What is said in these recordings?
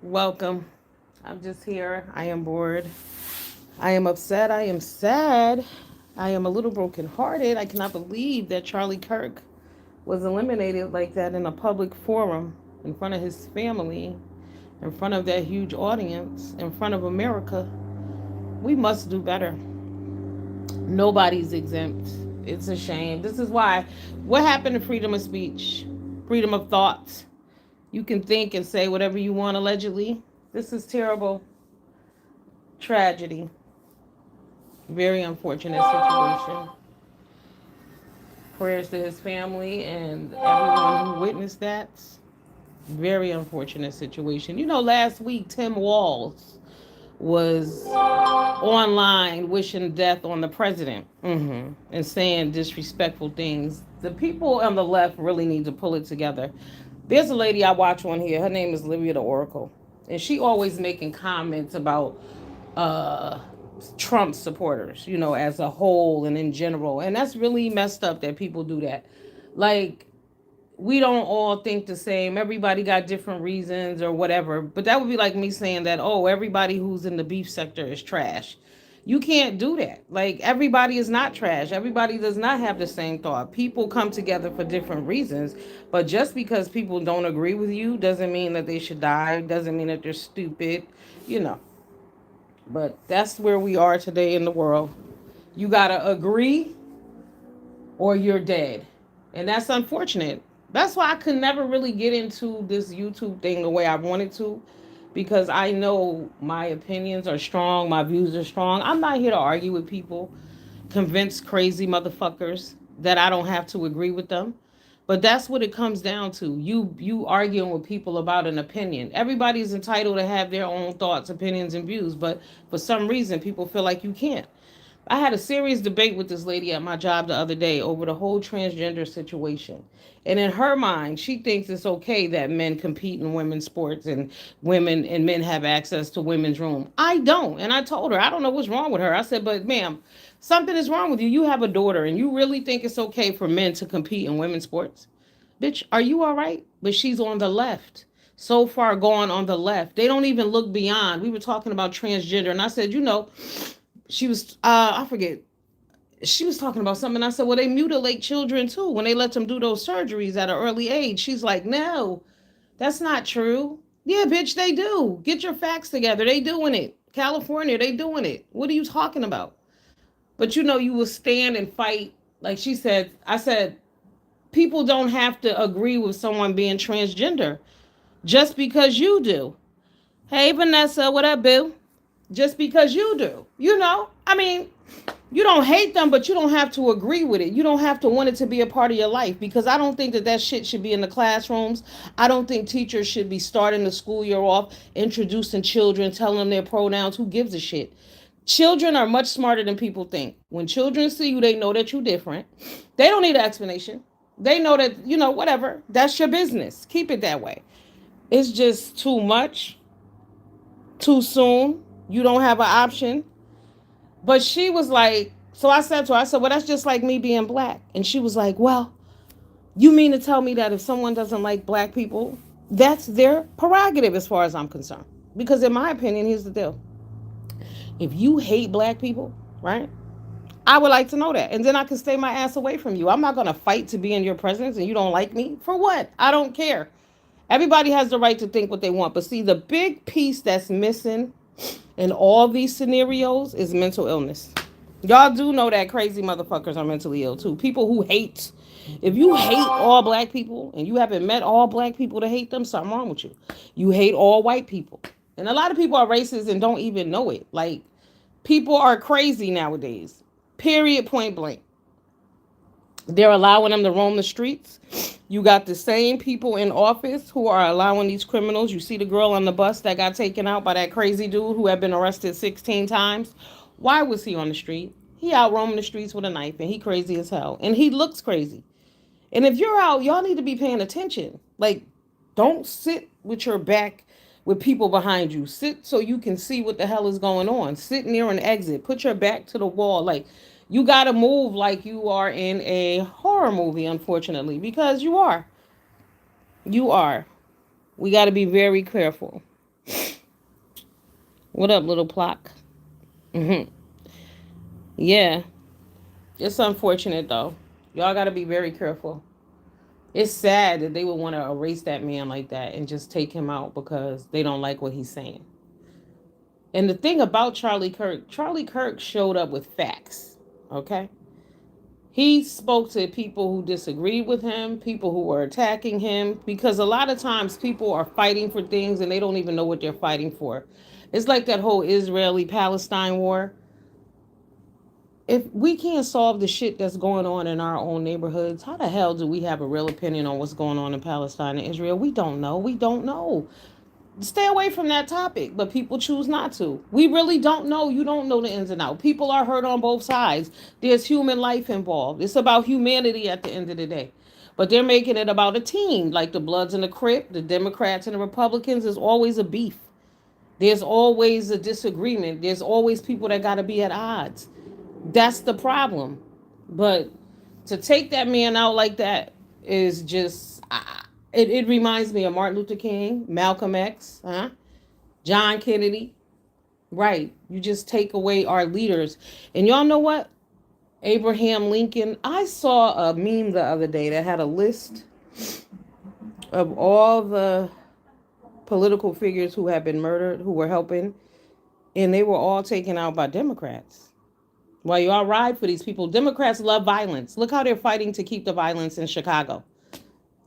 Welcome. I'm just here. I am bored. I am upset. I am sad. I am a little brokenhearted. I cannot believe that Charlie Kirk was eliminated like that in a public forum in front of his family, in front of that huge audience, in front of America. We must do better. Nobody's exempt. It's a shame. This is why. What happened to freedom of speech? Freedom of thought? You can think and say whatever you want, allegedly. This is terrible. Tragedy. Very unfortunate situation. Prayers to his family and everyone who witnessed that. Very unfortunate situation. Last week, Tim Walz was online wishing death on the president and saying disrespectful things. The people on the left really need to pull it together. There's a lady I watch on here. Her name is Livia the Oracle. And she always making comments about uh, Trump supporters, as a whole and in general. And that's really messed up that people do that. Like, we don't all think the same. Everybody got different reasons or whatever. But that would be like me saying that, oh, everybody who's in the beef sector is trash. You can't do that. Like, everybody is not trash. Everybody does not have the same thought. People come together for different reasons. But just because people don't agree with you doesn't mean that they should die, doesn't mean that they're stupid, you know. But that's where we are today in the world. You got to agree or you're dead. And that's unfortunate. That's why I could never really get into this YouTube thing the way I wanted to, because I know my opinions are strong, my views are strong. I'm not here to argue with people, convince crazy motherfuckers that I don't have to agree with them. But that's what it comes down to. You arguing with people about an opinion. Everybody's entitled to have their own thoughts, opinions, and views, but for some reason people feel like you can't. I had a serious debate with this lady at my job the other day over the whole transgender situation. And in her mind, she thinks it's okay that men compete in women's sports and women and men have access to women's room. I don't. And I told her, I don't know what's wrong with her. I said, but ma'am, something is wrong with you. You have a daughter and you really think it's okay for men to compete in women's sports? Bitch, are you all right? But she's on the left. So far gone on the left. They don't even look beyond. We were talking about transgender, and I said, she was I forget, she was talking about something. I said, well, they mutilate children too when they let them do those surgeries at an early age. She's like, no, that's not true. Yeah, bitch, they do. Get your facts together. They doing it. California, they doing it. What are you talking about? But you will stand and fight. Like she said, I said, people don't have to agree with someone being transgender just because you do. Hey, Vanessa, what up, boo? Just because you do. I mean, you don't hate them, but you don't have to agree with it. You don't have to want it to be a part of your life, because I don't think that shit should be in the classrooms. I don't think teachers should be starting the school year off introducing children, telling them their pronouns. Who gives a shit? Children are much smarter than people think. When children see you, they know that you're different. They don't need an explanation. They know that, whatever. That's your business. Keep it that way. It's just too much, too soon. You don't have an option. But she was like, so I said to her, I said, well, that's just like me being black. And she was like, well, you mean to tell me that if someone doesn't like black people, that's their prerogative as far as I'm concerned? Because in my opinion, here's the deal. If you hate black people, right, I would like to know that. And then I can stay my ass away from you. I'm not going to fight to be in your presence and you don't like me. For what? I don't care. Everybody has the right to think what they want. But see, the big piece that's missing in all these scenarios is mental illness. Y'all do know that crazy motherfuckers are mentally ill too. People who hate. If you hate all black people and you haven't met all black people to hate them, something wrong with you. You hate all white people. And a lot of people are racist and don't even know it. Like, people are crazy nowadays. Period, point blank. They're allowing them to roam the streets. You got the same people in office who are allowing these criminals. You see the girl on the bus that got taken out by that crazy dude who had been arrested 16 times. Why was he on the street? He out roaming the streets with a knife, and he crazy as hell. And he looks crazy. And if you're out, y'all need to be paying attention. Like, don't sit with your back with people behind you. Sit so you can see what the hell is going on. Sit near an exit. Put your back to the wall. Like, you got to move like you are in a horror movie, unfortunately, because you are. You are. We got to be very careful. What up, little Plock? Hmm. Yeah, it's unfortunate though. Y'all got to be very careful. It's sad that they would want to erase that man like that and just take him out because they don't like what he's saying. And the thing about Charlie Kirk showed up with facts. Okay? He spoke to people who disagreed with him, people who were attacking him, because a lot of times people are fighting for things and they don't even know what they're fighting for. It's like that whole Israeli Palestine war. If we can't solve the shit that's going on in our own neighborhoods, how the hell do we have a real opinion on what's going on in Palestine and Israel? We don't know. We don't know. Stay away from that topic, but people choose not to. We really don't know. You don't know the ins and outs. People are hurt on both sides. There's human life involved. It's about humanity at the end of the day. But they're making it about a team, like the Bloods and the Crip, the Democrats and the Republicans. There's always a beef. There's always a disagreement. There's always people that got to be at odds. That's the problem. But to take that man out like that is just it reminds me of Martin Luther King, Malcolm X, John Kennedy. Right. You just take away our leaders. And y'all know what? Abraham Lincoln. I saw a meme the other day that had a list of all the political figures who have been murdered, who were helping, and they were all taken out by Democrats. While y'all ride for these people, Democrats love violence. Look how they're fighting to keep the violence in Chicago.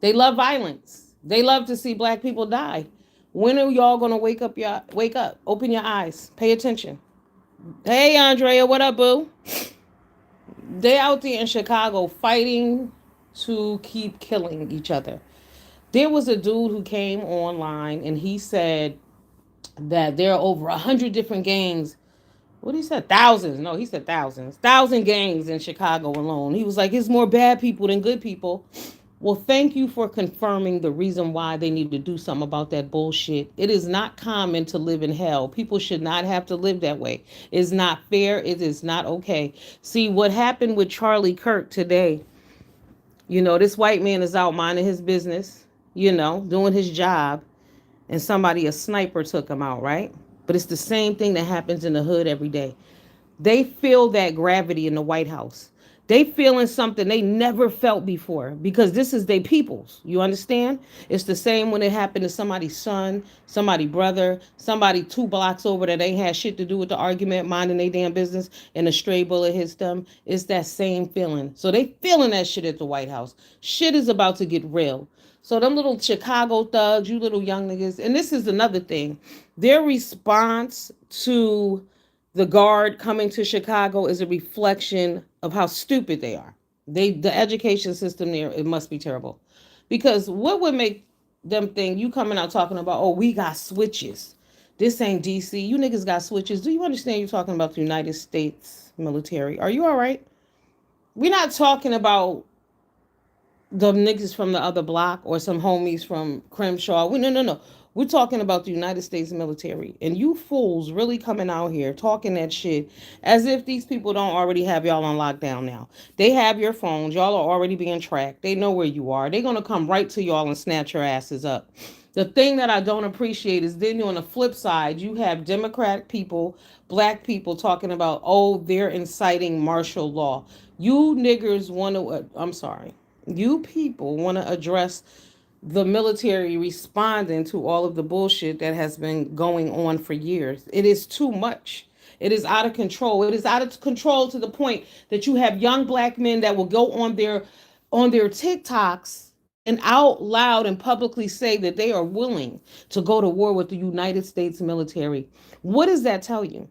They love violence. They love to see black people die. When are y'all gonna wake up? Open your eyes. Pay attention. Hey Andrea, what up, boo? They out there in Chicago fighting to keep killing each other. There was a dude who came online and he said that there are over 100 different gangs. What he said? Thousands. No, he said thousands. 1,000 gangs in Chicago alone. He was like, it's more bad people than good people. Well, thank you for confirming the reason why they need to do something about that bullshit. It is not common to live in hell. People should not have to live that way. It's not fair. It is not okay. See, what happened with Charlie Kirk today, this white man is out minding his business, doing his job, and a sniper took him out, right? But it's the same thing that happens in the hood every day. They feel that gravity in the White House. They feeling something they never felt before because this is their people's. You understand? It's the same when it happened to somebody's son, somebody's brother, somebody 2 blocks over that ain't had shit to do with the argument, minding their damn business, and a stray bullet hits them. It's that same feeling. So they feeling that shit at the White House. Shit is about to get real. So them little Chicago thugs, you little young niggas, and this is another thing. Their response to the guard coming to Chicago is a reflection of how stupid they are. The education system there, it must be terrible. Because what would make them think you coming out talking about, oh, we got switches. This ain't DC. You niggas got switches. Do you understand you're talking about the United States military? Are you all right? We're not talking about the niggas from the other block or some homies from Crenshaw. No. We're talking about the United States military. And you fools really coming out here talking that shit as if these people don't already have y'all on lockdown now. They have your phones. Y'all are already being tracked. They know where you are. They're going to come right to y'all and snatch your asses up. The thing that I don't appreciate is then on the flip side, you have Democrat people, black people talking about, oh, they're inciting martial law. You niggers want to, I'm sorry. You people want to address the military responding to all of the bullshit that has been going on for years. It is too much. It is out of control. It is out of control to the point that you have young black men that will go on their TikToks and out loud and publicly say that they are willing to go to war with the United States military. What does that tell you?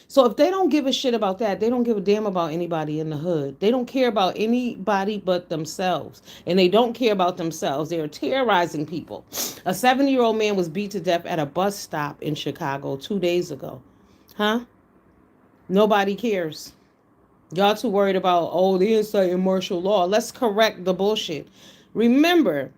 So if they don't give a shit about that, they don't give a damn about anybody in the hood. They don't care about anybody but themselves. And they don't care about themselves. They are terrorizing people. A 70-year-old man was beat to death at a bus stop in Chicago 2 days ago. Huh? Nobody cares. Y'all too worried about, oh, the inciting martial law. Let's correct the bullshit. Remember,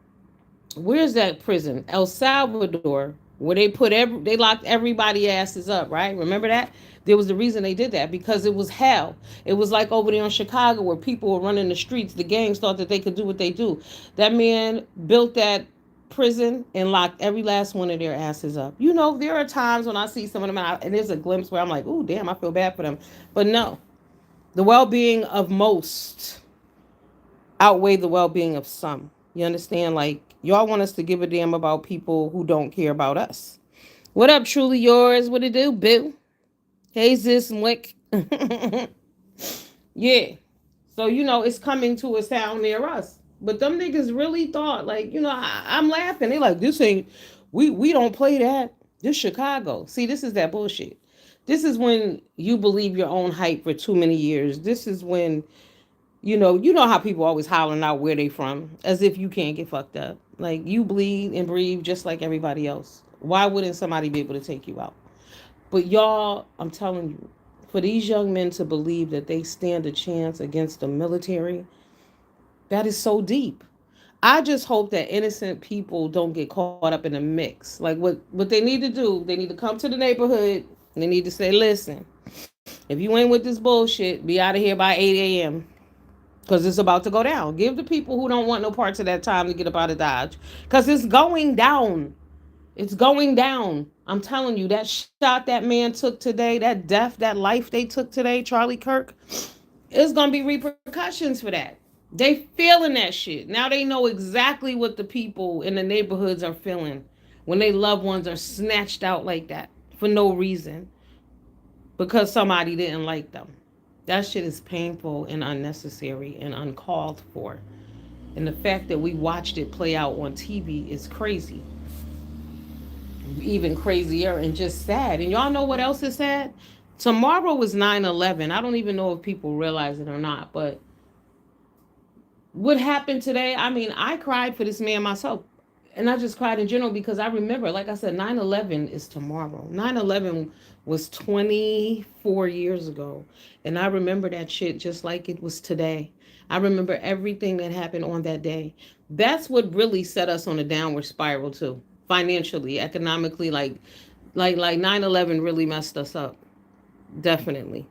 where's that prison? El Salvador, where they locked everybody asses up, right? Remember that? There was the reason they did that, because it was hell. It was like over there in Chicago where people were running the streets. The gangs thought that they could do what they do. That man built that prison and locked every last one of their asses up. You know, there are times when I see some of them and there's a glimpse where I'm like, "Ooh, damn, I feel bad for them." But no, the well-being of most outweigh the well-being of some. You understand? Like, y'all want us to give a damn about people who don't care about us. What up, truly yours? What it do, boo? Hey, sis, Mwick. Yeah. So, you know, it's coming to a sound near us. But them niggas really thought, like, you know, I'm laughing. They like, this ain't, we don't play that. This Chicago. See, this is that bullshit. This is when you believe your own hype for too many years. This is when, you know how people always hollering out where they from, as if you can't get fucked up. Like, you bleed and breathe just like everybody else. Why wouldn't somebody be able to take you out? But y'all, I'm telling you, for these young men to believe that they stand a chance against the military, that is so deep. I just hope that innocent people don't get caught up in the mix. Like what they need to do, they need to come to the neighborhood and they need to say, listen, if you ain't with this bullshit, be out of here by 8 a.m. Because it's about to go down. Give the people who don't want no parts of that time to get up out of Dodge. Because it's going down. It's going down. I'm telling you, that shot that man took today, that death, that life they took today, Charlie Kirk, it's going to be repercussions for that. They feeling that shit. Now they know exactly what the people in the neighborhoods are feeling when their loved ones are snatched out like that for no reason because somebody didn't like them. That shit is painful and unnecessary and uncalled for. And the fact that we watched it play out on TV is crazy. Even crazier and just sad. And y'all know what else is sad? Tomorrow was 9/11. I don't even know if people realize it or not, but what happened today, I mean, I cried for this man myself. And I just cried in general because I remember, like I said, 9/11 is tomorrow. 9/11 was 24 years ago. And I remember that shit just like it was today. I remember everything that happened on that day. That's what really set us on a downward spiral too. Financially, economically, like 9/11 really messed us up. Definitely.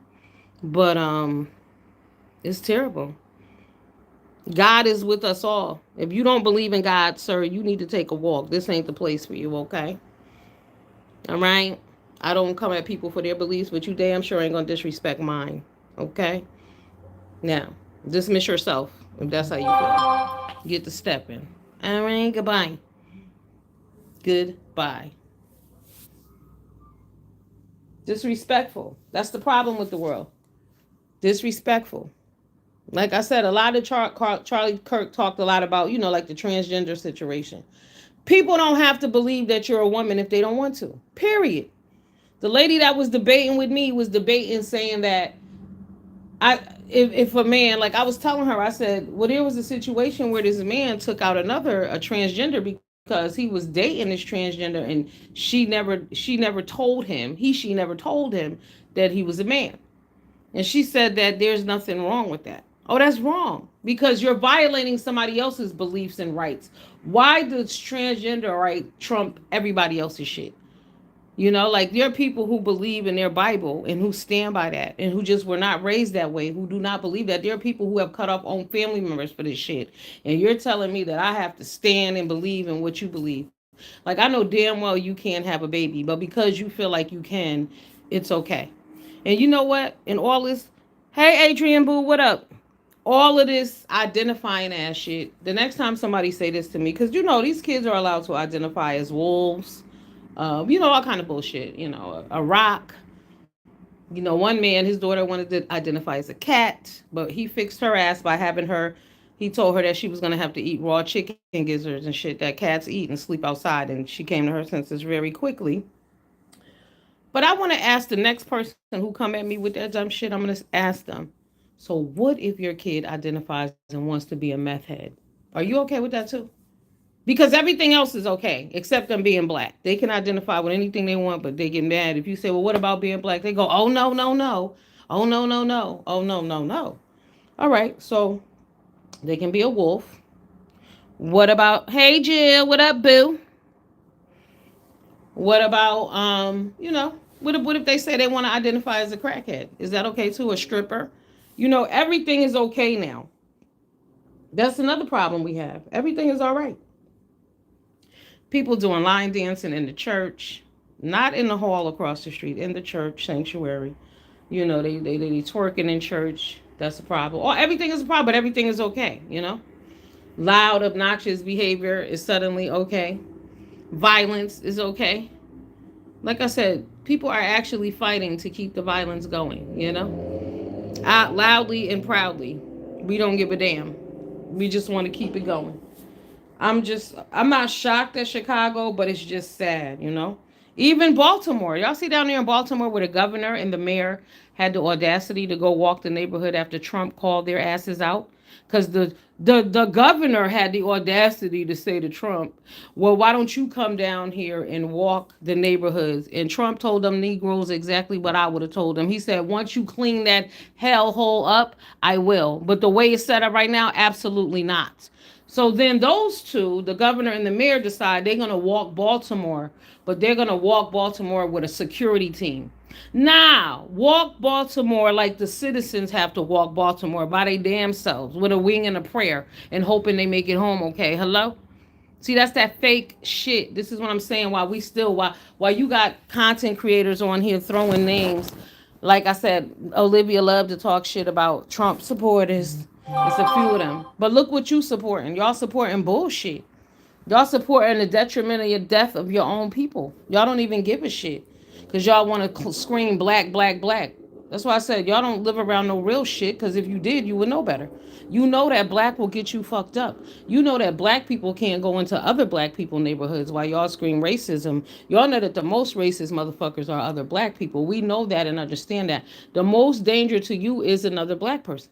But it's terrible. God is with us all. If you don't believe in God, sir, you need to take a walk. This ain't the place for you, okay? All right? I don't come at people for their beliefs, but you damn sure ain't gonna disrespect mine, okay? Now, dismiss yourself if that's how you feel. Get to stepping. All right, goodbye. Goodbye. Disrespectful. That's the problem with the world. Disrespectful. Like I said, a lot of Charlie Kirk talked a lot about, like the transgender situation. People don't have to believe that you're a woman if they don't want to. Period. The lady that was debating with me was debating saying that if a man, like I was telling her, I said, well, there was a situation where this man took out a transgender because he was dating this transgender and she never told him, she never told him that he was a man. And she said that there's nothing wrong with that. Oh, that's wrong because you're violating somebody else's beliefs and rights. Why does transgender right trump everybody else's shit? Like there are people who believe in their Bible and who stand by that and who just were not raised that way, who do not believe that. There are people who have cut off own family members for this shit. And you're telling me that I have to stand and believe in what you believe. Like I know damn well you can't have a baby, but because you feel like you can, it's okay. And you know what? In all this, hey Adrian Boo, what up? All of this identifying as shit. The next time somebody say this to me, because these kids are allowed to identify as wolves, all kind of bullshit. A rock. One man, his daughter wanted to identify as a cat, but he fixed her ass by having her. He told her that she was gonna have to eat raw chicken gizzards and shit that cats eat and sleep outside, and she came to her senses very quickly. But I want to ask the next person who come at me with that dumb shit, I'm going to ask them, so what if your kid identifies and wants to be a meth head? Are you okay with that too? Because everything else is okay, except them being black. They can identify with anything they want, but they get mad. If you say, well, what about being black? They go, oh, no, no, no. Oh, no, no, no. Oh, no, no, no. All right, so they can be a wolf. What about, hey, Jill, what up, boo? What about, what if they say they want to identify as a crackhead? Is that okay too? A stripper? Everything is okay now. That's another problem we have. Everything is all right. People doing line dancing in the church, not in the hall across the street, in the church sanctuary. You know, they twerking in church. That's a problem. Or everything is a problem, but everything is okay. You know, loud, obnoxious behavior is suddenly okay. Violence is okay. Like I said, people are actually fighting to keep the violence going. You know, out loudly and proudly. We don't give a damn. We just want to keep it going. I'm not shocked at Chicago, but it's just sad, you know? Even Baltimore. Y'all see down there in Baltimore where the governor and the mayor had the audacity to go walk the neighborhood after Trump called their asses out? Because the governor had the audacity to say to Trump, well, why don't you come down here and walk the neighborhoods? And Trump told them Negroes exactly what I would have told them. He said, once you clean that hellhole up, I will. But the way it's set up right now, absolutely not. So then those two, the governor and the mayor, decide they're going to walk Baltimore, but they're going to walk Baltimore with a security team. Now, walk Baltimore like the citizens have to walk Baltimore by their damn selves with a wing and a prayer and hoping they make it home okay. Hello? See, that's that fake shit. This is what I'm saying. While you got content creators on here throwing names, like I said, Olivia loved to talk shit about Trump supporters. It's a few of them. But look what you supporting. Y'all supporting bullshit. Y'all supporting the detriment of your death of your own people. Y'all don't even give a shit. Because y'all want to scream black, black, black. That's why I said y'all don't live around no real shit. Because if you did, you would know better. You know that black will get you fucked up. You know that black people can't go into other black people neighborhoods while y'all scream racism. Y'all know that the most racist motherfuckers are other black people. We know that and understand that. The most danger to you is another black person.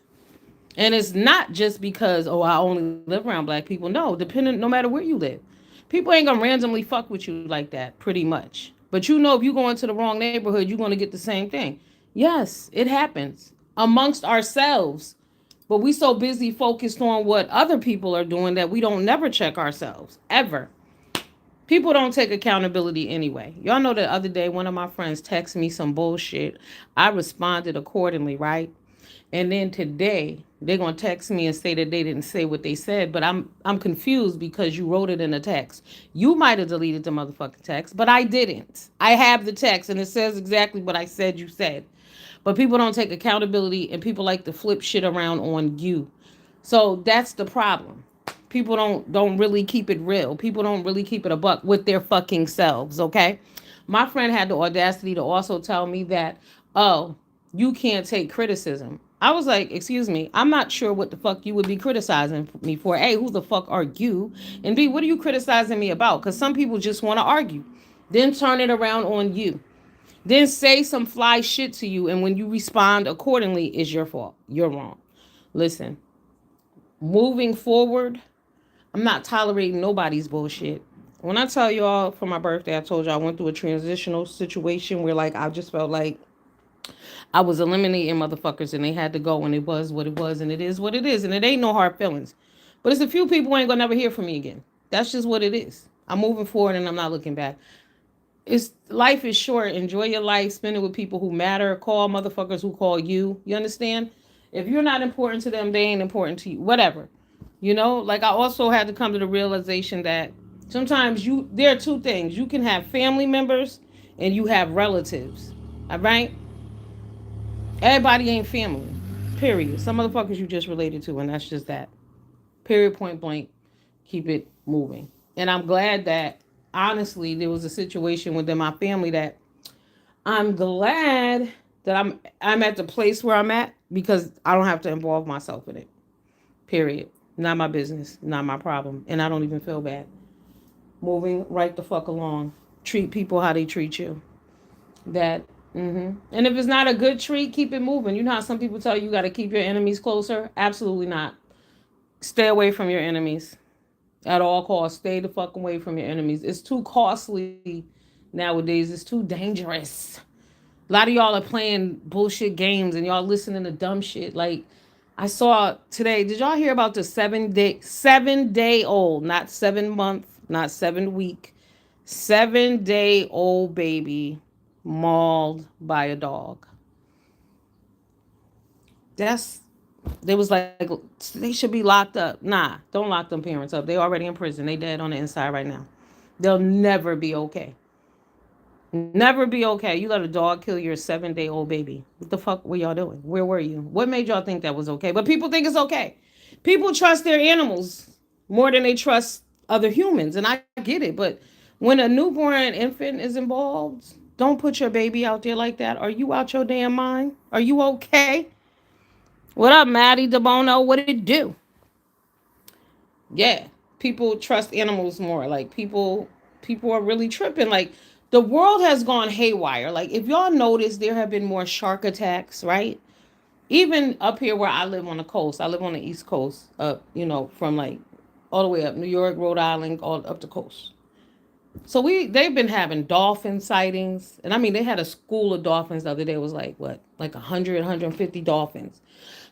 And it's not just because, oh, I only live around black people. No, depending, no matter where you live. People ain't gonna randomly fuck with you like that, pretty much. But you know if you go into the wrong neighborhood, you're gonna get the same thing. Yes, it happens amongst ourselves. But we so busy focused on what other people are doing that we don't never check ourselves. Ever. People don't take accountability anyway. Y'all know the other day one of my friends texted me some bullshit. I responded accordingly, right? And then today they're gonna text me and say that they didn't say what they said, but I'm confused because you wrote it in a text. You might have deleted the motherfucking text, but I didn't. I have the text and it says exactly what I said you said. But people don't take accountability and people like to flip shit around on you. So that's the problem. People don't really keep it real. People don't really keep it a buck with their fucking selves, okay? My friend had the audacity to also tell me that, oh, you can't take criticism. I was like, excuse me, I'm not sure what the fuck you would be criticizing me for. A, who the fuck are you? And B, what are you criticizing me about? Because some people just want to argue. Then turn it around on you. Then say some fly shit to you. And when you respond accordingly, it's your fault. You're wrong. Listen, moving forward, I'm not tolerating nobody's bullshit. When I tell y'all for my birthday, I told y'all I went through a transitional situation where like I just felt like I was eliminating motherfuckers and they had to go and it was what it was and it is what it is and it ain't no hard feelings. But it's a few people who ain't gonna never hear from me again. That's just what it is. I'm moving forward and I'm not looking back. It's life is short. Enjoy your life. Spend it with people who matter. Call motherfuckers who call you. You understand? If you're not important to them, they ain't important to you. Whatever. You know, like I also had to come to the realization that sometimes there are two things. You can have family members and you have relatives. All right? Everybody ain't family. Period. Some motherfuckers you just related to, and that's just that. Period, point blank. Keep it moving. And I'm glad that honestly there was a situation within my family that I'm glad that I'm at the place where I'm at because I don't have to involve myself in it. Period. Not my business, not my problem. And I don't even feel bad. Moving right the fuck along. Treat people how they treat you. That And if it's not a good treat, keep it moving. You know how some people tell you got to keep your enemies closer? Absolutely not. Stay away from your enemies. At all costs, stay the fuck away from your enemies. It's too costly nowadays. It's too dangerous. A lot of y'all are playing bullshit games and y'all listening to dumb shit. Like I saw today, did y'all hear about the 7 day old, not 7 month, not 7 week, 7 day old baby mauled by a dog? They was like, they should be locked up. Nah, don't lock them parents up. They already in prison. They dead on the inside right now. They'll never be okay. Never be okay. You let a dog kill your 7 day old baby. What the fuck were y'all doing? Where were you? What made y'all think that was okay? But people think it's okay. People trust their animals more than they trust other humans. And I get it. But when a newborn infant is involved, don't put your baby out there like that. Are you out your damn mind? Are you okay? What up, Maddie DeBono? What it do? Yeah, people trust animals more. Like people are really tripping. Like the world has gone haywire. Like if y'all notice, there have been more shark attacks, right? Even up here where I live on the coast. I live on the East Coast, up, from like all the way up New York, Rhode Island, all up the coast. So they've been having dolphin sightings, and I mean they had a school of dolphins the other day. It was like what, like 150 dolphins.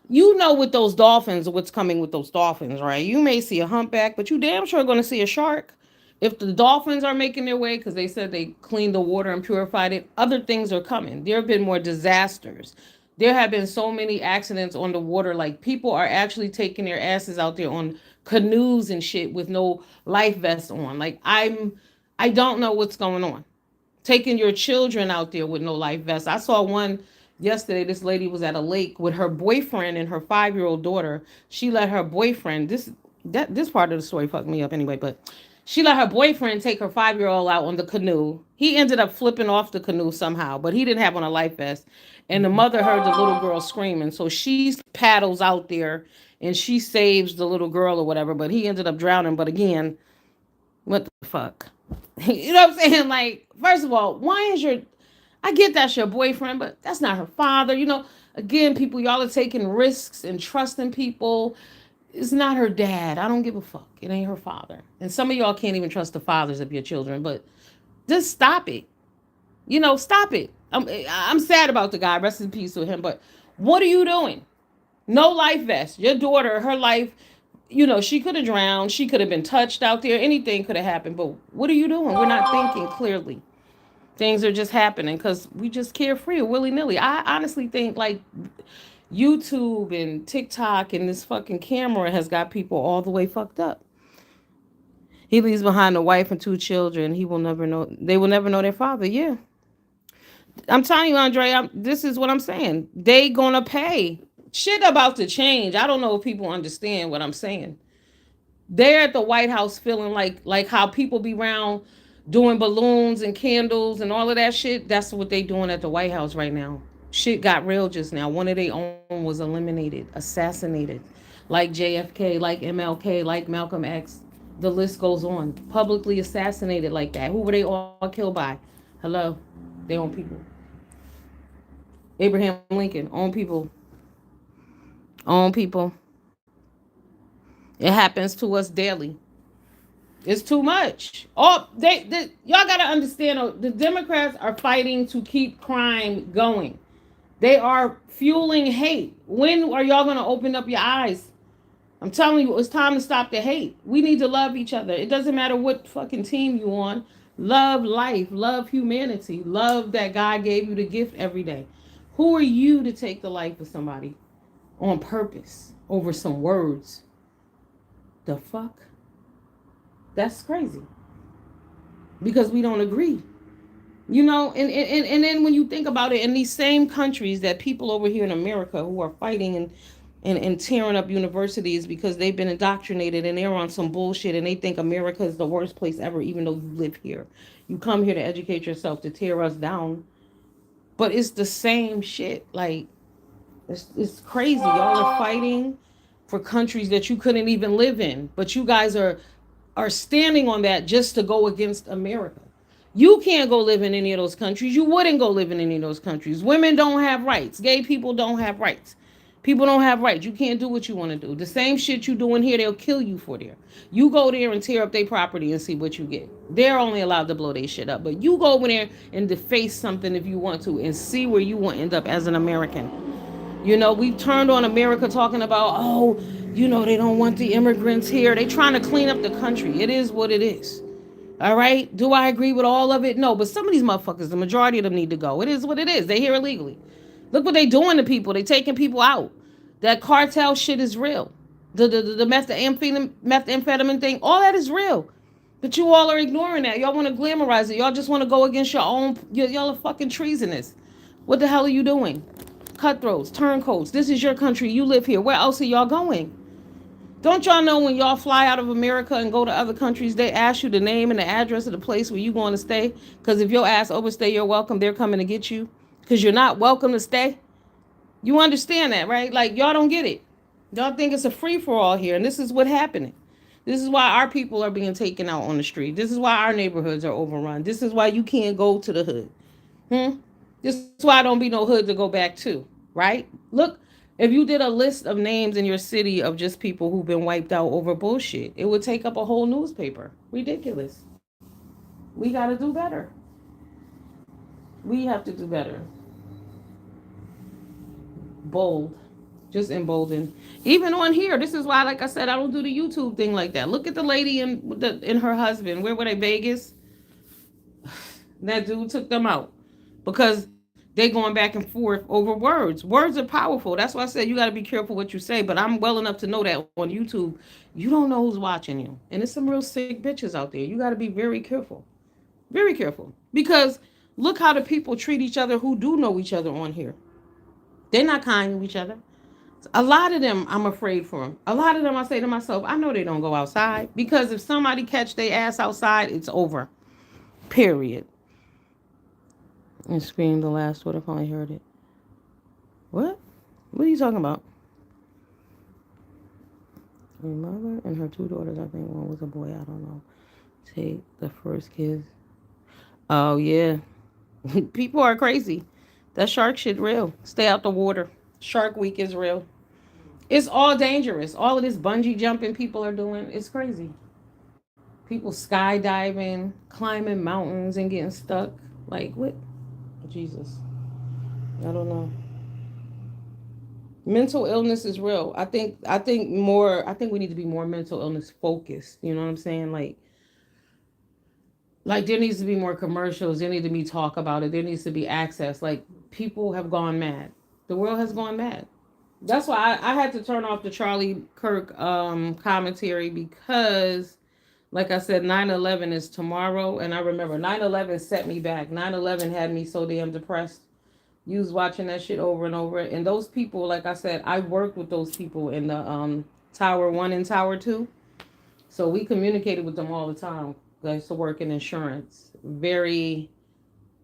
You know, with those dolphins, what's coming with those dolphins, right? You may see a humpback, but you damn sure going to see a shark. If the dolphins are making their way, because they said they cleaned the water and purified it, other things are coming. There have been more disasters. There have been so many accidents on the water. Like people are actually taking their asses out there on canoes and shit with no life vests on. Like I don't know what's going on, taking your children out there with no life vest. I saw one yesterday. This lady was at a lake with her boyfriend and her 5 year old daughter. She let her boyfriend, this part of the story fucked me up anyway, but she let her boyfriend take her 5 year old out on the canoe. He ended up flipping off the canoe somehow, but he didn't have on a life vest. And the mother heard the little girl screaming. So she paddles out there and she saves the little girl or whatever, but he ended up drowning. But again, what the fuck? You know what I'm saying? Like, first of all, why is your, I get that's your boyfriend, but that's not her father. Again, people, y'all are taking risks and trusting people. It's not her dad. I don't give a fuck. It ain't her father. And some of y'all can't even trust the fathers of your children, but just stop it. Stop it. I'm sad about the guy. Rest in peace with him. But what are you doing? No life vest. Your daughter, her life, she could have drowned. She could have been touched out there. Anything could have happened. But what are you doing? We're not thinking clearly. Things are just happening because we just carefree or willy nilly. I honestly think like YouTube and TikTok and this fucking camera has got people all the way fucked up. He leaves behind a wife and 2 children. He will never know. They will never know their father. Yeah, I'm telling you, Andre. This is what I'm saying. They gonna pay. Shit about to change. I don't know if people understand what I'm saying. They're at the White House feeling like how people be around doing balloons and candles and all of that shit. That's what they doing at the White House right now. Shit got real just now. One of their own was eliminated, assassinated, like JFK, like MLK, like Malcolm X. The list goes on. Publicly assassinated like that. Who were they all killed by? Hello, they own people. Abraham Lincoln, own people, own people. It happens to us daily. It's too much. Y'all gotta understand. The Democrats are fighting to keep crime going. They are fueling hate. When are y'all gonna open up your eyes? I'm telling you, it's time to stop the hate. We need to love each other. It doesn't matter what fucking team you on. Love life. Love humanity. Love that God gave you the gift every day. Who are you to take the life of somebody on purpose over some words? The fuck? That's crazy. Because we don't agree. And then when you think about it, in these same countries that people over here in America who are fighting and tearing up universities because they've been indoctrinated and they're on some bullshit and they think America is the worst place ever, even though you live here. You come here to educate yourself to tear us down. But it's the same shit. Like, it's crazy. Y'all are fighting for countries that you couldn't even live in. But you guys are standing on that just to go against America. You can't go live in any of those countries. You wouldn't go live in any of those countries. Women don't have rights. Gay people don't have rights. People don't have rights. You can't do what you want to do. The same shit you doing here, they'll kill you for there. You go there and tear up their property and see what you get. They're only allowed to blow their shit up. But you go over there and deface something if you want to and see where you will end up as an American. We've turned on America talking about, they don't want the immigrants here. They trying to clean up the country. It is what it is. All right. Do I agree with all of it? No, but some of these motherfuckers, the majority of them need to go. It is what it is. They here illegally. Look what they doing to people. They taking people out. That cartel shit is real. The methamphetamine thing, all that is real. But you all are ignoring that. Y'all want to glamorize it. Y'all just want to go against your own. Y'all are fucking treasonous. What the hell are you doing? Cutthroats, turncoats. This is your country. You live here. Where else are y'all going? Don't y'all know when y'all fly out of America and go to other countries, they ask you the name and the address of the place where you going to stay? Because if your ass overstay your welcome, they're coming to get you. Because you're not welcome to stay. You understand that, right? Like, y'all don't get it. Y'all think it's a free for all here, and this is what happening. This is why our people are being taken out on the street. This is why our neighborhoods are overrun. This is why you can't go to the hood. This is why I don't be no hood to go back to, right? Look, if you did a list of names in your city of just people who've been wiped out over bullshit, it would take up a whole newspaper. Ridiculous. We got to do better. We have to do better. Bold. Just emboldened. Even on here, this is why, like I said, I don't do the YouTube thing like that. Look at the lady and her husband. Where were they? Vegas. That dude took them out because they going back and forth over words. Words are powerful. That's why I said you got to be careful what you say. But I'm well enough to know that on YouTube, you don't know who's watching you, and there's some real sick bitches out there. You got to be very careful, very careful, because look how the people treat each other who do know each other on here. They're not kind to each other. A lot of them, I'm afraid for them. A lot of them, I say to myself, I know they don't go outside because if somebody catch their ass outside, it's over. Period. And screamed the last word. I finally heard it. What? What are you talking about? Her mother and her two daughters, I think one was a boy, I don't know. Take the first kiss. Oh, yeah. People are crazy. That shark shit real. Stay out the water. Shark Week is real. It's all dangerous. All of this bungee jumping people are doing, it's crazy. People skydiving, climbing mountains and getting stuck. Like, what? Jesus. I don't know. Mental illness is real. I think we need to be more mental illness focused. You know what I'm saying? Like there needs to be more commercials. There need to be talk about it. There needs to be access. Like people have gone mad. The world has gone mad. That's why I had to turn off the Charlie Kirk commentary because like I said, 9/11 is tomorrow. And I remember 9/11 set me back. 9/11 had me so damn depressed. You was watching that shit over and over. And those people, like I said, I worked with those people in the Tower 1 and Tower 2. So we communicated with them all the time. I used to work in insurance. Very,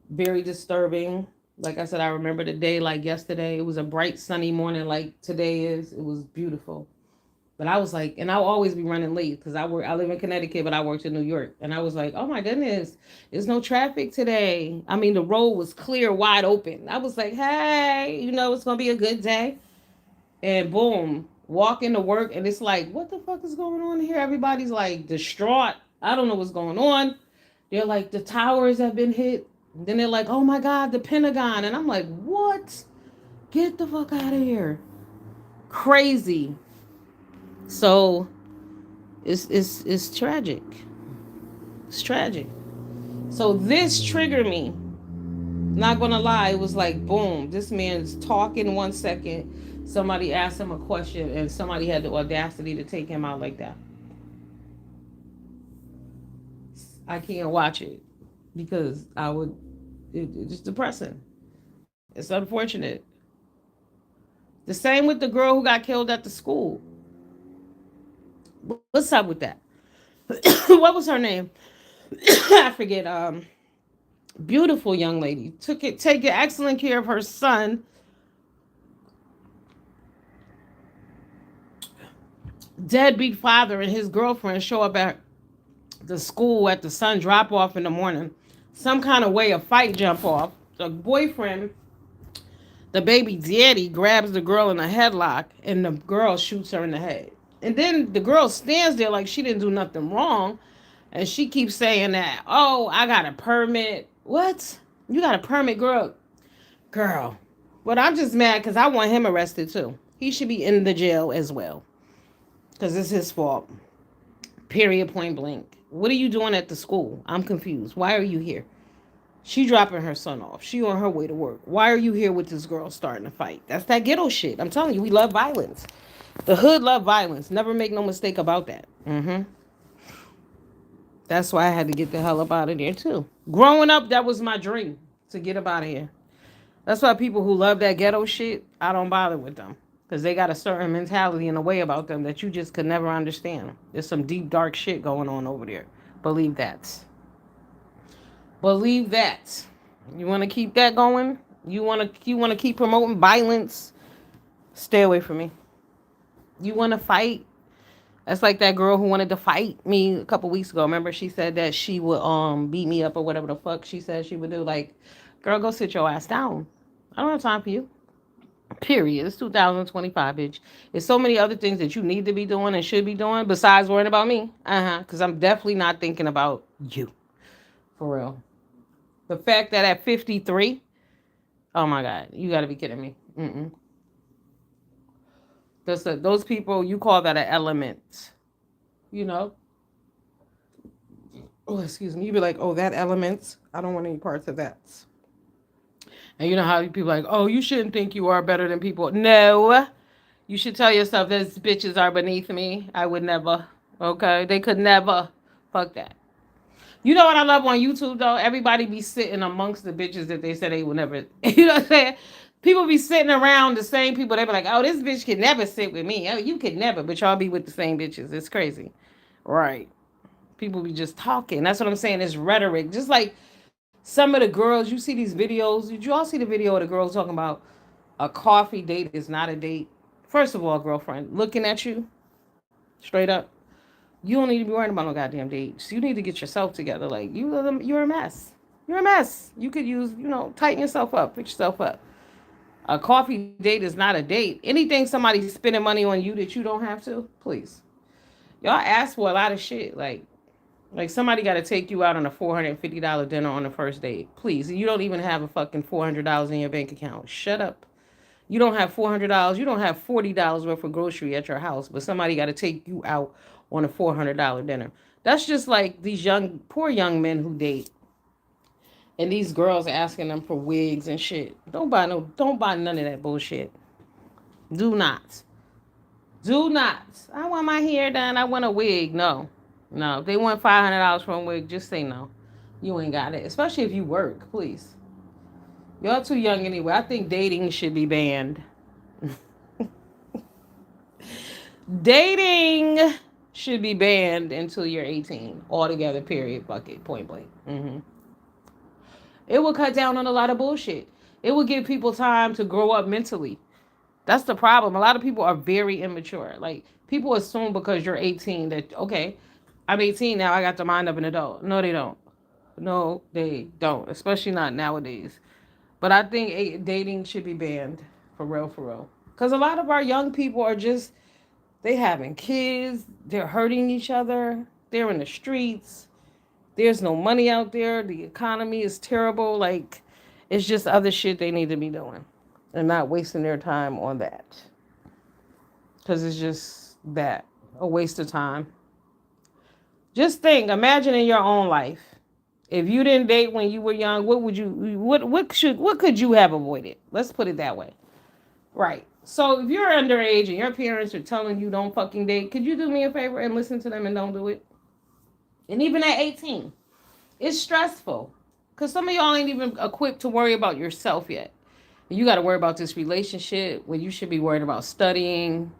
very disturbing. Like I said, I remember the day like yesterday. It was a bright sunny morning like today is. It was beautiful. But I was like, and I'll always be running late because I live in Connecticut, but I worked in New York. And I was like, oh my goodness, there's no traffic today. I mean, the road was clear, wide open. I was like, hey, it's gonna be a good day. And boom, walk into work, and it's like, what the fuck is going on here? Everybody's like distraught. I don't know what's going on. They're like, the towers have been hit. And then they're like, oh my God, the Pentagon. And I'm like, what? Get the fuck out of here. Crazy. So it's tragic. It's tragic. So this triggered me. Not gonna lie, it was like boom. This man's talking 1 second. Somebody asked him a question, and somebody had the audacity to take him out like that. I can't watch it because it's depressing. It's unfortunate. The same with the girl who got killed at the school. What's up with that? What was her name? I forget. Beautiful young lady. Taking excellent care of her son. Deadbeat father and his girlfriend show up at the school at the son drop off in the morning. Some kind of way a fight jump off. The boyfriend, the baby daddy, grabs the girl in a headlock and the girl shoots her in the head. And then the girl stands there like she didn't do nothing wrong. And she keeps saying that, oh, I got a permit. What? You got a permit, girl? Girl. But I'm just mad because I want him arrested too. He should be in the jail as well. Because it's his fault. Period, point blank. What are you doing at the school? I'm confused. Why are you here? She dropping her son off. She on her way to work. Why are you here with this girl starting a fight? That's that ghetto shit. I'm telling you, we love violence. The hood love violence. Never make no mistake about that. That's why I had to get the hell up out of there too. Growing up, that was my dream to get up out of here. That's why people who love that ghetto shit, I don't bother with them. Because they got a certain mentality and a way about them that you just could never understand. There's some deep, dark shit going on over there. Believe that. Believe that. You want to keep that going? You want to keep promoting violence? Stay away from me. You want to fight? That's like that girl who wanted to fight me a couple weeks ago. Remember, she said that she would beat me up or whatever the fuck she said she would do. Like, girl, go sit your ass down. I don't have time for you. Period. It's 2025, bitch. There's so many other things that you need to be doing and should be doing besides worrying about me. Because I'm definitely not thinking about you. For real. The fact that at 53, oh my God, you got to be kidding me. Mm-mm. Those people, you call that an element. You know? Oh, excuse me. You be like, oh, that element, I don't want any parts of that. And you know how people are like, oh, you shouldn't think you are better than people. No. You should tell yourself those bitches are beneath me. I would never. Okay? They could never. Fuck that. You know what I love on YouTube though? Everybody be sitting amongst the bitches that they said they would never. You know what I'm saying? People be sitting around the same people. They be like, oh, this bitch could never sit with me. Oh, you could never, but y'all be with the same bitches. It's crazy. Right. People be just talking. That's what I'm saying. It's rhetoric. Just like some of the girls, you see these videos. Did you all see the video of the girls talking about a coffee date is not a date? First of all, girlfriend, looking at you straight up, you don't need to be worrying about no goddamn dates. You need to get yourself together. Like you're a mess. You're a mess. You could use, tighten yourself up, fix yourself up. A coffee date is not a date. Anything somebody's spending money on you that you don't have to, please. Y'all ask for a lot of shit. Like somebody got to take you out on a $450 dinner on the first date. Please. You don't even have a fucking $400 in your bank account. Shut up. You don't have $400. You don't have $40 worth of grocery at your house, but somebody got to take you out on a $400 dinner. That's just like these poor young men who date, and these girls asking them for wigs and shit. Don't buy none of that bullshit. Do not. Do not. I want my hair done. I want a wig. No. No. If they want $500 for a wig, just say no. You ain't got it. Especially if you work, please. Y'all too young anyway. I think dating should be banned. Dating should be banned until you're 18. Altogether, period. Bucket. Point blank. It will cut down on a lot of bullshit. It will give people time to grow up mentally. That's the problem. A lot of people are very immature. Like, people assume because you're 18 that, okay, I'm 18 now, I got the mind of an adult. No, they don't. No, they don't. Especially not nowadays. But I think dating should be banned. For real, for real. Because a lot of our young people are just, they having kids. They're hurting each other. They're in the streets. There's no money out there. The economy is terrible. Like, it's just other shit they need to be doing. And not wasting their time on that. Because it's just that. A waste of time. Just think, imagine in your own life. If you didn't date when you were young, what could you have avoided? Let's put it that way. Right. So if you're underage and your parents are telling you don't fucking date, could you do me a favor and listen to them and don't do it? And even at 18, it's stressful. Because some of y'all ain't even equipped to worry about yourself yet. You got to worry about this relationship when you should be worried about studying,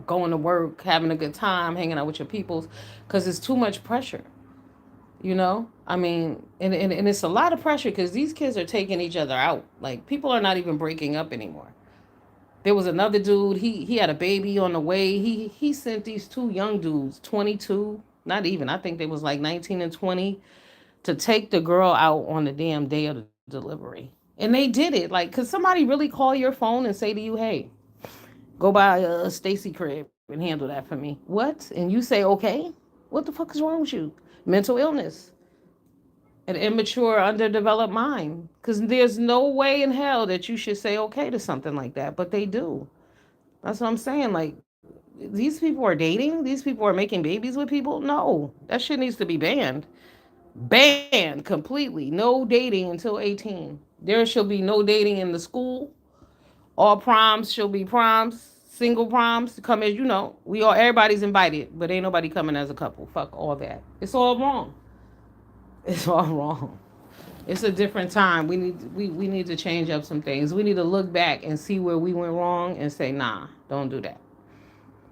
going to work, having a good time, hanging out with your peoples, because it's too much pressure. I mean, and it's a lot of pressure because these kids are taking each other out. Like, people are not even breaking up anymore. There was another dude, he had a baby on the way. He sent these two young dudes, 22, not even, I think they was like 19 and 20, to take the girl out on the damn day of the delivery. And they did it. Like, could somebody really call your phone and say to you, hey, go by Stacy crib and handle that for me? What? And you say, okay? What the fuck is wrong with you? Mental illness. An immature, underdeveloped mind. Because there's no way in hell that you should say okay to something like that. But they do. That's what I'm saying. Like, these people are dating? These people are making babies with people? No. That shit needs to be banned. Banned completely. No dating until 18. There shall be no dating in the school. All proms shall be proms. single proms to come as everybody's invited, but ain't nobody coming as a couple. Fuck all that. It's all wrong. It's all wrong. It's a different time. We need to change up some things. We need to look back and see where we went wrong and say, nah, don't do that.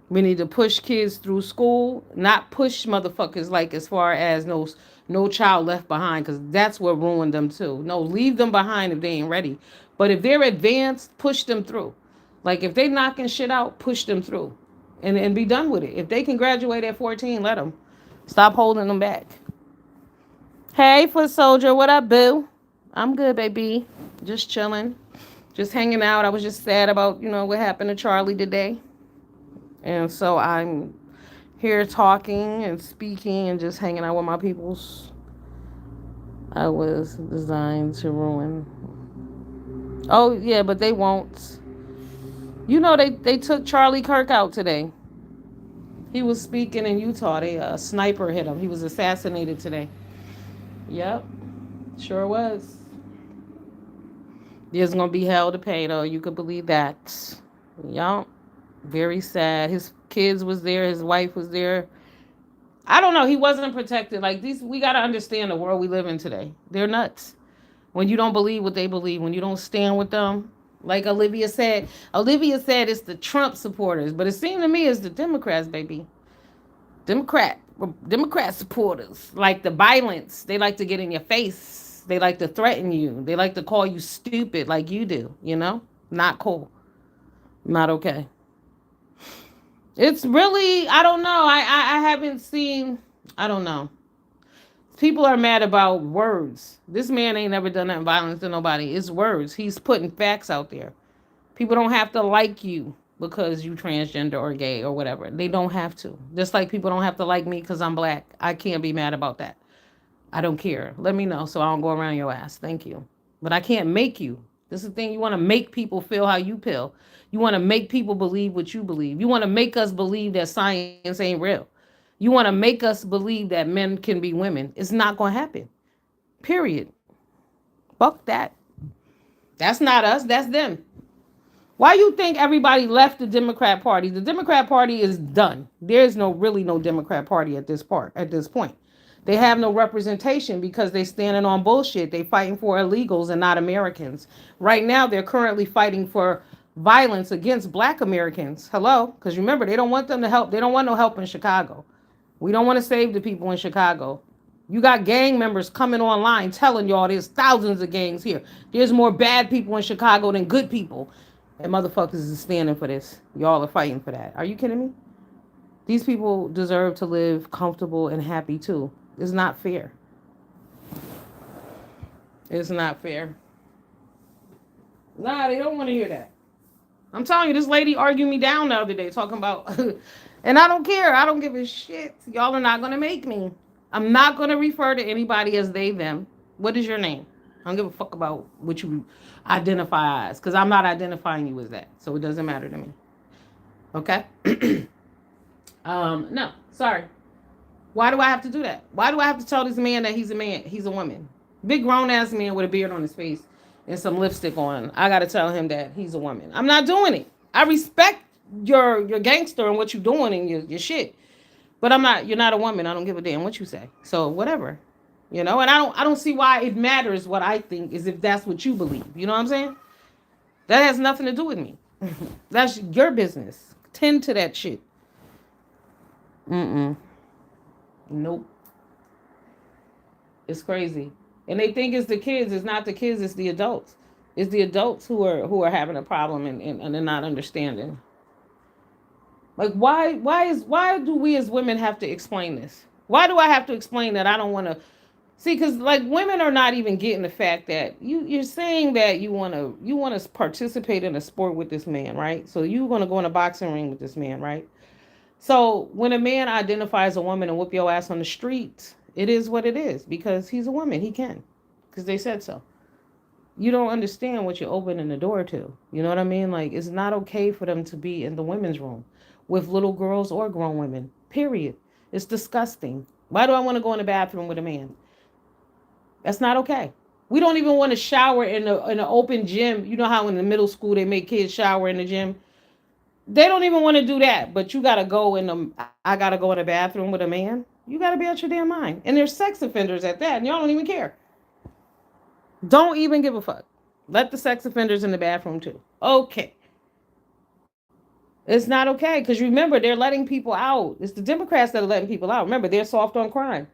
We need to push kids through school, not push motherfuckers like as far as no child left behind, because that's what ruined them too. No, leave them behind if they ain't ready. But if they're advanced, push them through. Like if they knocking shit out, push them through, and be done with it. If they can graduate at 14, let them. Stop holding them back. Hey, foot soldier, what up, boo? I'm good, baby. Just chilling, just hanging out. I was just sad about what happened to Charlie today. And so I'm here talking and speaking and just hanging out with my peoples. I was designed to ruin. Oh, yeah, but they won't. They took Charlie Kirk out today. He was speaking in Utah. A sniper hit him. He was assassinated today. Yep, sure was. There's going to be hell to pay, though. You could believe that. Yup. Very sad. His kids was there. His wife was there. I don't know. He wasn't protected. Like these, we got to understand the world we live in today. They're nuts. When you don't believe what they believe, when you don't stand with them, like Olivia said it's the Trump supporters, but it seemed to me it's the Democrats, baby. Democrat supporters. Like the violence. They like to get in your face. They like to threaten you. They like to call you stupid like you do, Not cool. Not okay. It's really, I don't know. I haven't seen, I don't know. People are mad about words. This man ain't never done nothing violence to nobody. It's words. He's putting facts out there. People don't have to like you because you transgender or gay or whatever. They don't have to. Just like people don't have to like me because I'm black. I can't be mad about that. I don't care. Let me know so I don't go around your ass. Thank you. But I can't make you. This is the thing. You want to make people feel how you feel. You want to make people believe what you believe. You want to make us believe that science ain't real. You want to make us believe that men can be women. It's not going to happen. Period. Fuck that. That's not us. That's them. Why you think everybody left the Democrat Party? The Democrat Party is done. There's really no Democrat Party at this point. They have no representation because they standing on bullshit. They fighting for illegals and not Americans. Right now, they're currently fighting for violence against black Americans. Hello? Because remember, they don't want them to help. They don't want no help in Chicago. We don't want to save the people in Chicago. You got gang members coming online telling y'all there's thousands of gangs here. There's more bad people in Chicago than good people. And motherfuckers is standing for this. Y'all are fighting for that. Are you kidding me? These people deserve to live comfortable and happy too. It's not fair. It's not fair. Nah, they don't want to hear that. I'm telling you, this lady argued me down the other day talking about, and I don't care. I don't give a shit. Y'all are not going to make me. I'm not going to refer to anybody as they, them. What is your name? I don't give a fuck about what you identify as, because I'm not identifying you as that. So it doesn't matter to me. Okay? No, sorry. Why do I have to do that? Why do I have to tell this man that he's a man? He's a woman. Big grown ass man with a beard on his face and some lipstick on. I got to tell him that he's a woman. I'm not doing it. I respect your gangster and what you're doing and your shit. But you're not a woman. I don't give a damn what you say. So whatever. And I don't see why it matters what I think is if that's what you believe. You know what I'm saying? That has nothing to do with me. That's your business. Tend to that shit. Nope. It's crazy. And they think it's the kids. It's not the kids, it's the adults. It's the adults who are having a problem and they're not understanding. Like why do we as women have to explain this? Why do I have to explain that I don't want to see? Because like women are not even getting the fact that you're saying that you want to participate in a sport with this man, right? So you're going to go in a boxing ring with this man, right? So when a man identifies a woman and whoop your ass on the street, it is what it is because he's a woman. He can, because they said so. You don't understand what you're opening the door to. You know what I mean? Like, it's not okay for them to be in the women's room with little girls or grown women, period. It's disgusting. Why do I want to go in the bathroom with a man? That's not okay. We don't even want to shower in an open gym. You know how in the middle school they make kids shower in the gym? They don't even want to do that, but you gotta go in the. I gotta go in the bathroom with a man. You gotta be out your damn mind. And there's sex offenders at that, and y'all don't even care. Don't even give a fuck. Let the sex offenders in the bathroom too. Okay, it's not okay because remember they're letting people out. It's the Democrats that are letting people out. Remember they're soft on crime.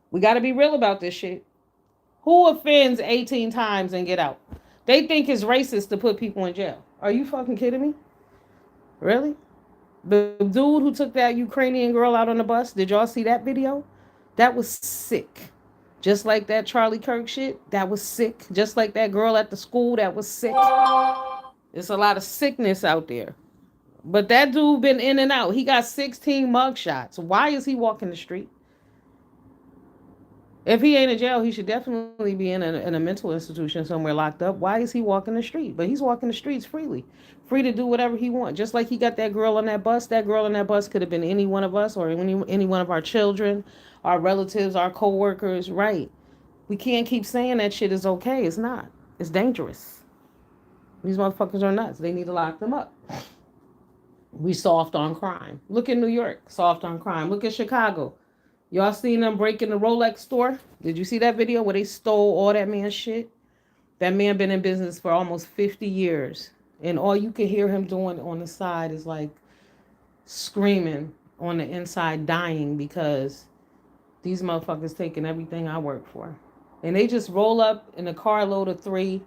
We got to be real about this shit. Who offends 18 times and get out? They think it's racist to put people in jail. Are you fucking kidding me? Really? The dude who took that Ukrainian girl out on the bus, did y'all see that video? That was sick. Just like that Charlie Kirk shit, that was sick. Just like that girl at the school, that was sick. There's a lot of sickness out there. But that dude been in and out. He got 16 mug shots. Why is he walking the street? If he ain't in jail, he should definitely be in a mental institution somewhere locked up. Why is he walking the street? But he's walking the streets freely, free to do whatever he wants. Just like he got that girl on that bus. That girl on that bus could have been any one of us or any one of our children, our relatives, our co-workers. Right. We can't keep saying that shit is okay. It's not. It's dangerous. These motherfuckers are nuts. They need to lock them up. We soft on crime. Look at New York, soft on crime. Look at Chicago. Y'all seen them break in the Rolex store? Did you see that video where they stole all that man's shit? That man been in business for almost 50 years. And all you can hear him doing on the side is like screaming on the inside, dying because these motherfuckers taking everything I work for. And they just roll up in a carload of 3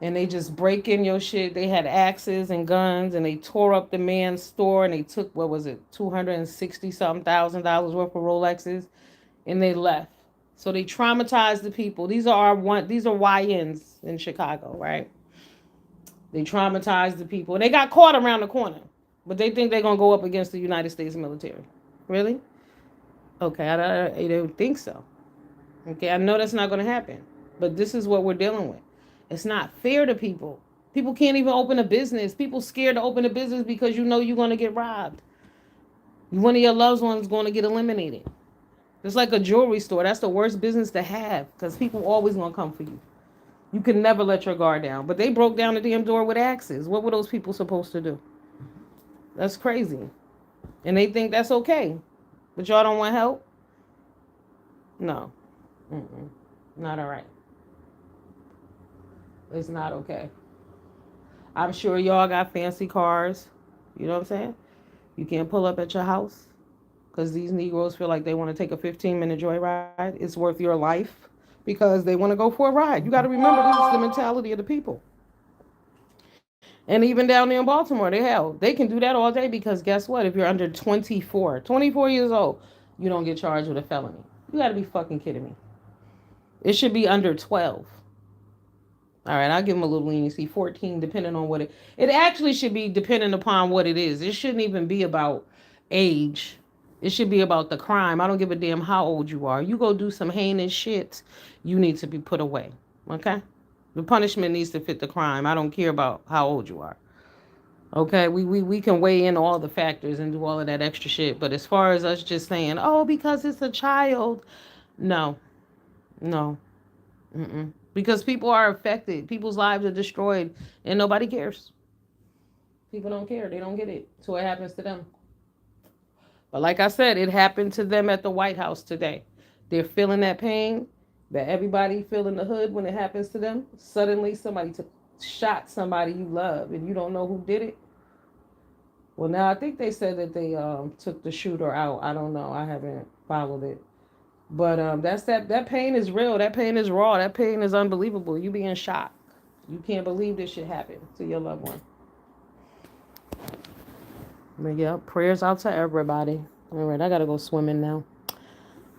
and they just break in your shit. They had axes and guns and they tore up the man's store and they took, what was it, 260 something $1,000 worth of Rolexes and they left. So they traumatized the people. These are YNs in Chicago, right? They traumatized the people and they got caught around the corner, but they think they're gonna go up against the United States military. Really? Okay, I don't think so. Okay, I know that's not gonna happen, but this is what we're dealing with. It's not fair to people. People can't even open a business. People scared to open a business because you know you're going to get robbed. One of your loved ones is going to get eliminated. It's like a jewelry store. That's the worst business to have because people always going to come for you. You can never let your guard down. But they broke down the damn door with axes. What were those people supposed to do? That's crazy. And they think that's okay. But y'all don't want help? No. Not all right. It's not okay. I'm sure y'all got fancy cars. You know what I'm saying? You can't pull up at your house because these Negroes feel like they want to take a 15-minute joyride. It's worth your life because they want to go for a ride. You got to remember this is the mentality of the people. And even down there in Baltimore, they can do that all day because guess what? If you're under 24 years old, you don't get charged with a felony. You got to be fucking kidding me. It should be under 12. All right, I'll give them a little leniency, 14, depending on what it actually should be depending upon what it is. It shouldn't even be about age. It should be about the crime. I don't give a damn how old you are. You go do some heinous shit, you need to be put away. Okay? The punishment needs to fit the crime. I don't care about how old you are. Okay? We can weigh in all the factors and do all of that extra shit. But as far as us just saying, oh, because it's a child, no. No. Because people are affected. People's lives are destroyed and nobody cares. People don't care. They don't get it. So it happens to them. But like I said, it happened to them at the White House today. They're feeling that pain that everybody feel in the hood when it happens to them. Suddenly somebody shot somebody you love and you don't know who did it. Well, now I think they said that they took the shooter out. I don't know. I haven't followed it. But that pain is real. That pain is raw. That pain is unbelievable. You be in shock. You can't believe this shit happened to your loved one. But yeah, prayers out to everybody. All right, I gotta go swimming now.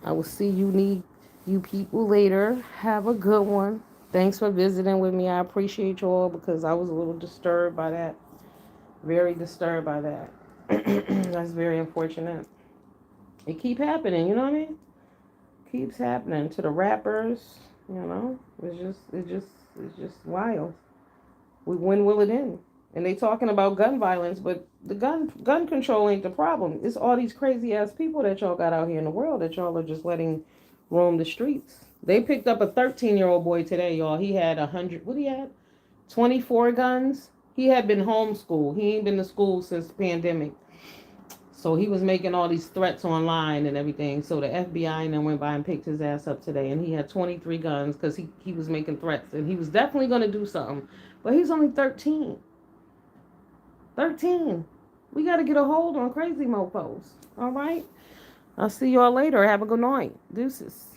I will see you people later. Have a good one. Thanks for visiting with me. I appreciate you all because I was a little disturbed by that. Very disturbed by that. That's very unfortunate. It keep happening, you know what I mean? Keeps happening to the rappers, you know. It's just wild. When will it end? And they talking about gun violence, but the gun control ain't the problem. It's all these crazy ass people that y'all got out here in the world that y'all are just letting roam the streets. They picked up a 13-year-old boy today, y'all. He had 100. What he had? 24 guns. He had been homeschooled. He ain't been to school since the pandemic. So he was making all these threats online and everything. So the FBI and then went by and picked his ass up today. And he had 23 guns because he was making threats. And he was definitely going to do something. But he's only 13. 13. We got to get a hold on crazy mofos. All right? I'll see y'all later. Have a good night. Deuces.